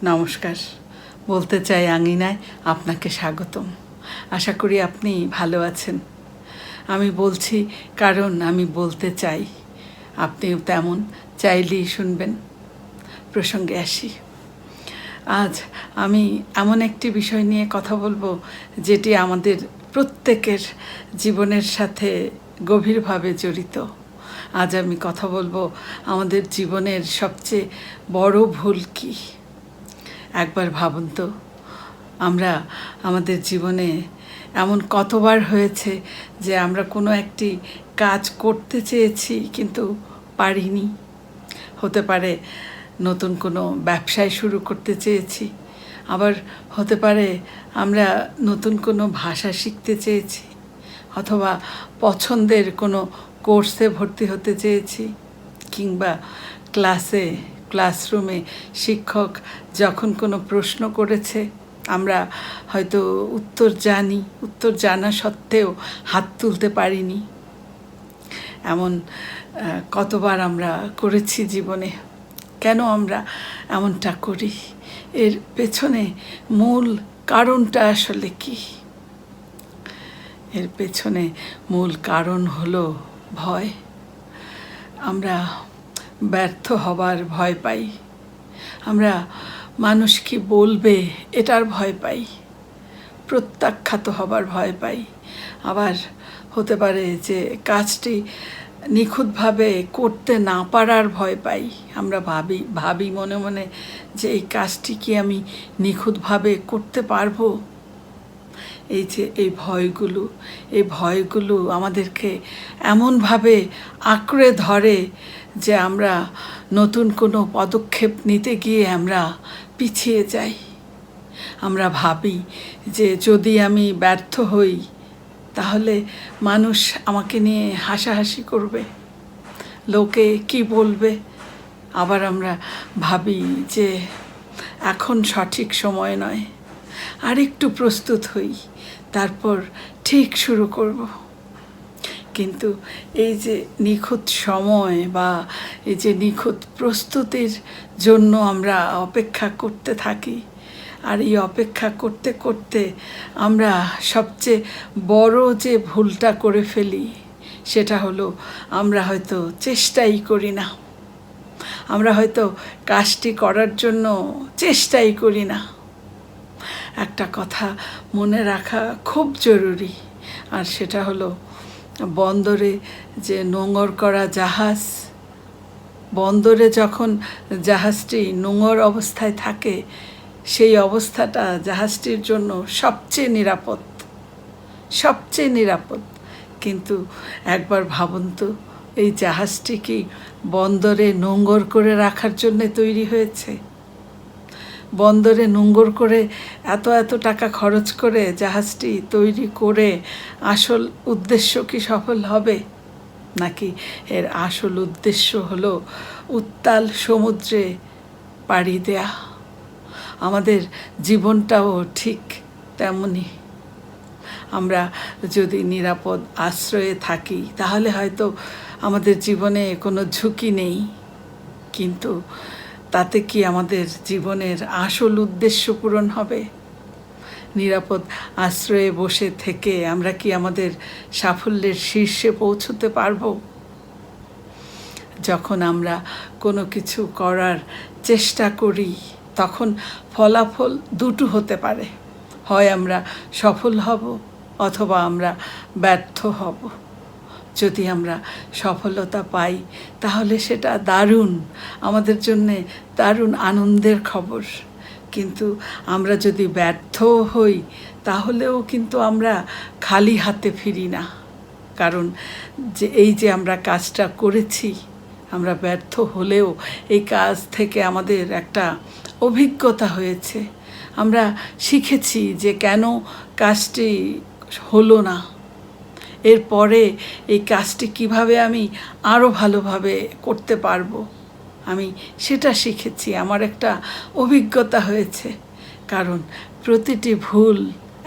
নমস্কার। বলতে চাই আঙিনায় আপনাকে স্বাগতম। আশা করি আপনি ভালো আছেন। আমি বলছি কারণ আমি বলতে চাই, আপনিও তেমন চাইলেই শুনবেন। প্রসঙ্গে আসি। আজ আমি এমন একটি বিষয় নিয়ে কথা বলবো যেটি আমাদের প্রত্যেকের জীবনের সাথে গভীরভাবে জড়িত। আজ আমি কথা বলবো আমাদের জীবনের সবচেয়ে বড় ভুল কী। একবার ভাবুন তো, আমরা আমাদের জীবনে এমন কতবার হয়েছে যে আমরা কোনো একটি কাজ করতে চেয়েছি কিন্তু পারিনি। হতে পারে নতুন কোনো ব্যবসায় শুরু করতে চেয়েছি, আবার হতে পারে আমরা নতুন কোনো ভাষা শিখতে চেয়েছি, অথবা পছন্দের কোনো কোর্সে ভর্তি হতে চেয়েছি, কিংবা ক্লাসরুমে শিক্ষক যখন কোনো প্রশ্ন করেছে আমরা হয়তো উত্তর জানা সত্ত্বেও হাত তুলতে পারিনি। এমন কতবার আমরা করেছি জীবনে। কেন আমরা এমনটা করি? এর পেছনে মূল কারণটা আসলে কি? এর পেছনে মূল কারণ হলো ভয়। আমরা ব্যর্থ হবার ভয় পাই, আমরা মানুষ কি বলবে এটার ভয় পাই, প্রত্যাখ্যাত হবার ভয় পাই, আবার হতে পারে যে কাজটি নিখুঁতভাবে করতে না পারার ভয় পাই। আমরা ভাবি মনে মনে যে এই কাজটি কি আমি নিখুঁতভাবে করতে পারবো। এই ভয়গুলো আমাদেরকে এমনভাবে আঁকড়ে ধরে যে আমরা নতুন কোনো পদক্ষেপ নিতে গিয়ে আমরা পিছিয়ে যাই। আমরা ভাবি যে যদি আমি ব্যর্থ হই তাহলে মানুষ আমাকে নিয়ে হাসাহাসি করবে, লোকে কি বলবে। আবার আমরা ভাবি যে এখন সঠিক সময় নয়, আরেকটু প্রস্তুত হই, তারপর ঠিক শুরু করব। কিন্তু এই যে নিখুঁত সময় বা এই যে নিখুঁত প্রস্তুতির জন্য আমরা অপেক্ষা করতে থাকি, আর এই অপেক্ষা করতে করতে আমরা সবচেয়ে বড় যে ভুলটা করে ফেলি সেটা হলো আমরা হয়তো চেষ্টাই করি না। আমরা হয়তো কাজটি করার জন্য চেষ্টাই করি না। একটা কথা মনে রাখা খুব জরুরি, আর সেটা হলো বন্দরে যে নোঙর করা জাহাজ, বন্দরে যখন জাহাজটি নোঙর অবস্থায় থাকে সেই অবস্থাটা জাহাজটির জন্য সবচেয়ে নিরাপদ। কিন্তু একবার ভাবুন তো, এই জাহাজটি কি বন্দরে নোঙর করে রাখার জন্যে তৈরি হয়েছে? বন্দরে নোঙর করে এত টাকা খরচ করে জাহাজটি তৈরি করে আসল উদ্দেশ্য কি সফল হবে? নাকি এর আসল উদ্দেশ্য হলো উত্তাল সমুদ্রে পাড়ি দেয়া? আমাদের জীবনটাও ঠিক তেমনই। আমরা যদি নিরাপদ আশ্রয়ে থাকি তাহলে হয়তো আমাদের জীবনে কোনো ঝুঁকি নেই, কিন্তু তাতে কি আমাদের জীবনের আসল উদ্দেশ্য পূরণ হবে? নিরাপদ আশ্রয়ে বসে থেকে আমরা কি আমাদের সাফল্যের শীর্ষে পৌঁছতে পারবো? যখন আমরা কোনো কিছু করার চেষ্টা করি তখন ফলাফল দুটো হতে পারে, হয় আমরা সফল হব অথবা আমরা ব্যর্থ হব। যদি আমরা সফলতা পাই তাহলে সেটা দারুণ, আমাদের জন্যে দারুণ আনন্দের খবর। কিন্তু আমরা যদি ব্যর্থ হই তাহলেও কিন্তু আমরা খালি হাতে ফিরি না, কারণ এই যে আমরা কাজটা করেছি, আমরা ব্যর্থ হলেও এই কাজ থেকে আমাদের একটা অভিজ্ঞতা হয়েছে। আমরা শিখেছি যে কেন কাজটি হলো না, এরপরে এই কাজটি কিভাবে আমি আরও ভালোভাবে করতে পারবো, আমি সেটা শিখেছি। আমার একটা অভিজ্ঞতা হয়েছে, কারণ প্রতিটি ভুল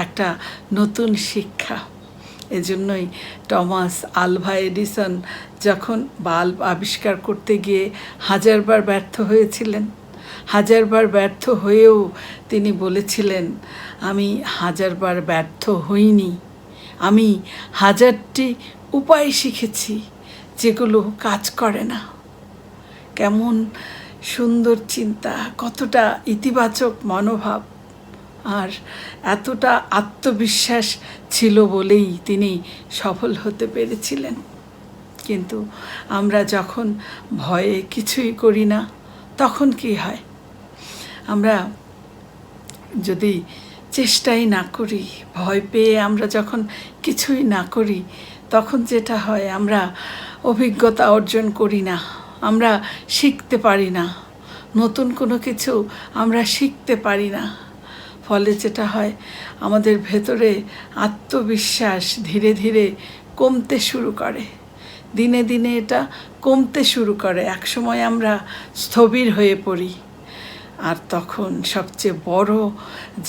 একটা নতুন শিক্ষা। এজন্যই টমাস আলভা এডিসন যখন বাল্ব আবিষ্কার করতে গিয়ে হাজারবার ব্যর্থ হয়েছিলেন, হাজারবার ব্যর্থ হয়েও তিনি বলেছিলেন, আমি হাজারবার ব্যর্থ হইনি, আমি হাজারটি উপায় শিখেছি যেগুলো কাজ করে না। কেমন সুন্দর চিন্তা, কতটা ইতিবাচক মনোভাব, আর এতটা আত্মবিশ্বাস ছিল বলেই তিনি সফল হতে পেরেছিলেন। কিন্তু আমরা যখন ভয়ে কিছুই করি না, তখন কি হয়? আমরা যদি চেষ্টাই না করি, ভয় পেয়ে আমরা যখন কিছুই না করি, তখন যেটা হয়, আমরা অভিজ্ঞতা অর্জন করি না, আমরা শিখতে পারি না, নতুন কোনো কিছু আমরা শিখতে পারি না। ফলে যেটা হয়, আমাদের ভেতরে আত্মবিশ্বাস ধীরে ধীরে কমতে শুরু করে, দিনে দিনে এটা কমতে শুরু করে। একসময় আমরা স্থবির হয়ে পড়ি। আর তখন সবচেয়ে বড়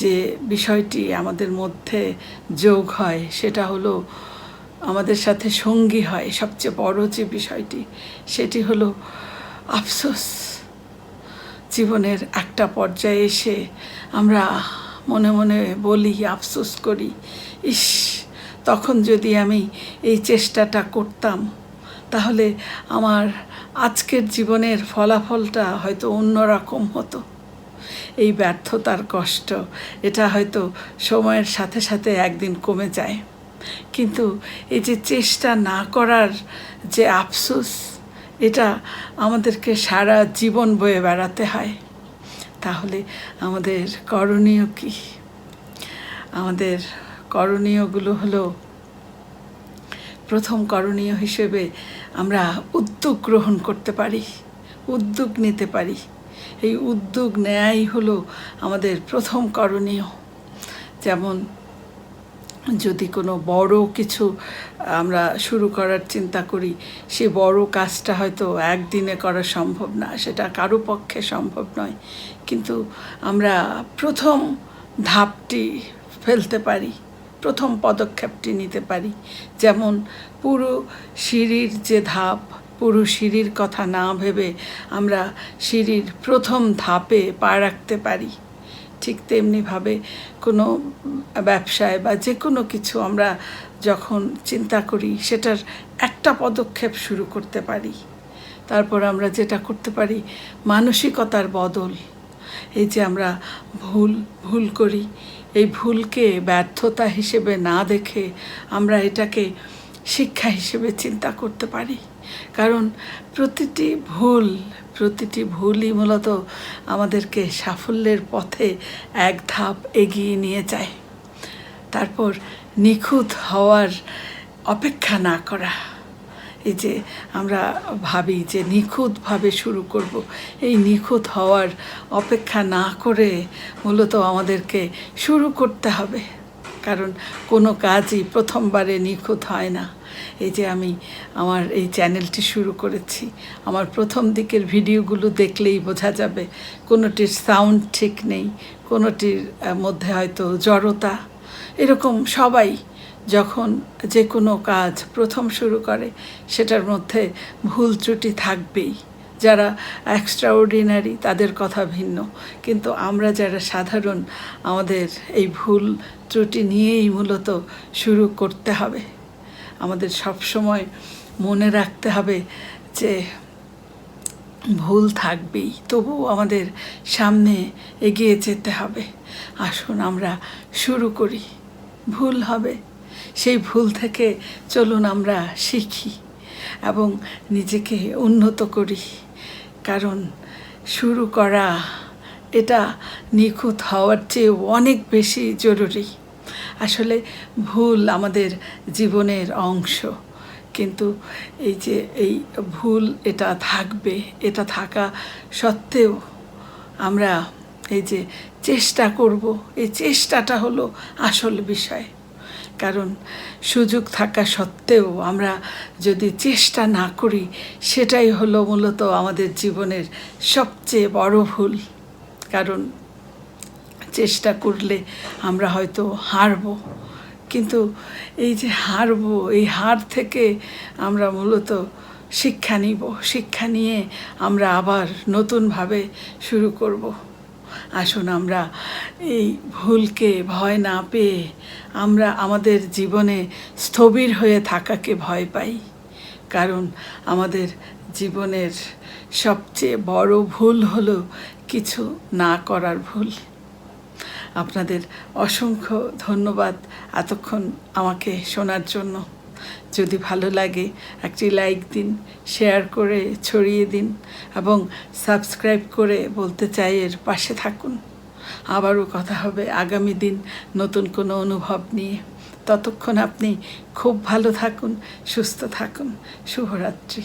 যে বিষয়টি আমাদের মধ্যে যোগ হয়, সেটা হলো আমাদের সাথে সঙ্গী হয়। সবচেয়ে বড় যে বিষয়টি, সেটি হলো আফসোস। জীবনের একটা পর্যায়ে এসে আমরা মনে মনে বলি, আফসোস করি, ইস, তখন যদি আমি এই চেষ্টাটা করতাম, তাহলে আমার আজকের জীবনের ফলাফলটা হয়তো অন্যরকম হতো। এই ব্যর্থতার কষ্ট, এটা হয়তো সময়ের সাথে সাথে একদিন কমে যায়, কিন্তু এই যে চেষ্টা না করার যে আফসোস, এটা আমাদেরকে সারা জীবন বয়ে বেড়াতে হয়। তাহলে আমাদের করণীয় কি? আমাদের করণীয়গুলো হলো, প্রথম করণীয় হিসেবে আমরা উদ্যোগ গ্রহণ করতে পারি, উদ্যোগ নিতে পারি। এই উদ্যোগ নেয়াই হলো আমাদের প্রথম করণীয়। যেমন যদি কোনো বড় কিছু আমরা শুরু করার চিন্তা করি, সে বড় কাজটা হয়তো একদিনে করা সম্ভব না, সেটা কারো পক্ষে সম্ভব নয়, কিন্তু আমরা প্রথম ধাপটি ফেলতে পারি, প্রথম পদক্ষেপটি নিতে পারি। যেমন পুরো সিঁড়ির যে ধাপ, পুরো সিঁড়ির কথা না ভেবে আমরা সিঁড়ির প্রথম ধাপে পা রাখতে পারি। ঠিক তেমনিভাবে কোনো ব্যবসায় বা যে কোনো কিছু আমরা যখন চিন্তা করি, সেটার একটা পদক্ষেপ শুরু করতে পারি। তারপর আমরা যেটা করতে পারি, মানসিকতার বদল। এই যে আমরা ভুল করি, এই ভুলকে ব্যর্থতা হিসেবে না দেখে আমরা এটাকে শিক্ষা হিসেবে চিন্তা করতে পারি। কারণ প্রতিটি ভুলই মূলত আমাদেরকে সাফল্যের পথে এক ধাপ এগিয়ে নিয়ে যায়। তারপর নিখুঁত হওয়ার অপেক্ষা না করা। এই যে আমরা ভাবি যে নিখুঁতভাবে শুরু করব, এই নিখুঁত হওয়ার অপেক্ষা না করে মূলত আমাদেরকে শুরু করতে হবে। কারণ কোনো কাজই প্রথমবারে নিখুঁত হয় না। এই যে আমি আমার এই চ্যানেলটি শুরু করেছি, আমার প্রথম দিকের ভিডিওগুলো দেখলেই বোঝা যাবে কোনোটির সাউন্ড ঠিক নেই, কোনোটির মধ্যে হয়তো জড়তা। এরকম সবাই যখন যে কোনো কাজ প্রথম শুরু করে, সেটার মধ্যে ভুল ত্রুটি থাকবেই। যারা এক্সট্রাঅর্ডিনারি তাদের কথা ভিন্ন, কিন্তু আমরা যারা সাধারণ, আমাদের এই ভুল ত্রুটি নিয়েই মূলত শুরু করতে হবে। আমাদের সব সময় মনে রাখতে হবে যে ভুল থাকবেই, তবুও আমাদের সামনে এগিয়ে যেতে হবে। আসুন আমরা শুরু করি, ভুল হবে, সেই ভুল থেকে চলুন আমরা শিখি এবং নিজেকে উন্নত করি। কারণ শুরু করা, এটা নিখুঁত হওয়ার চেয়েও অনেক বেশি জরুরি। আসলে ভুল আমাদের জীবনের অংশ, কিন্তু এই যে এই ভুল এটা থাকবে, এটা থাকা সত্ত্বেও আমরা এই যে চেষ্টা করব, এই চেষ্টাটা হলো আসল বিষয়। কারণ সুযোগ থাকা সত্ত্বেও আমরা যদি চেষ্টা না করি, সেটাই হলো মূলত আমাদের জীবনের সবচেয়ে বড় ভুল। কারণ চেষ্টা করলে আমরা হয়তো হারবো, কিন্তু এই যে হারবো, এই হার থেকে আমরা মূলত শিক্ষা নিব, শিক্ষা নিয়ে আমরা আবার নতুনভাবে শুরু করব। আসুন আমরা এই ভুলকে ভয় না পেয়ে আমরা আমাদের জীবনে স্থবির হয়ে থাকাকে ভয় পাই, কারণ আমাদের জীবনের সবচেয়ে বড় ভুল হলো কিছু না করার ভুল। আপনাদের অসংখ্য ধন্যবাদ এতক্ষণ আমাকে শোনার জন্য। যদি ভালো লাগে একটি লাইক দিন, শেয়ার করে ছড়িয়ে দিন এবং সাবস্ক্রাইব করে বলতে চাই এর পাশে থাকুন। আবারও কথা হবে আগামী দিন নতুন কোনো অনুভব নিয়ে। ততক্ষণ আপনি খুব ভালো থাকুন, সুস্থ থাকুন। শুভরাত্রি।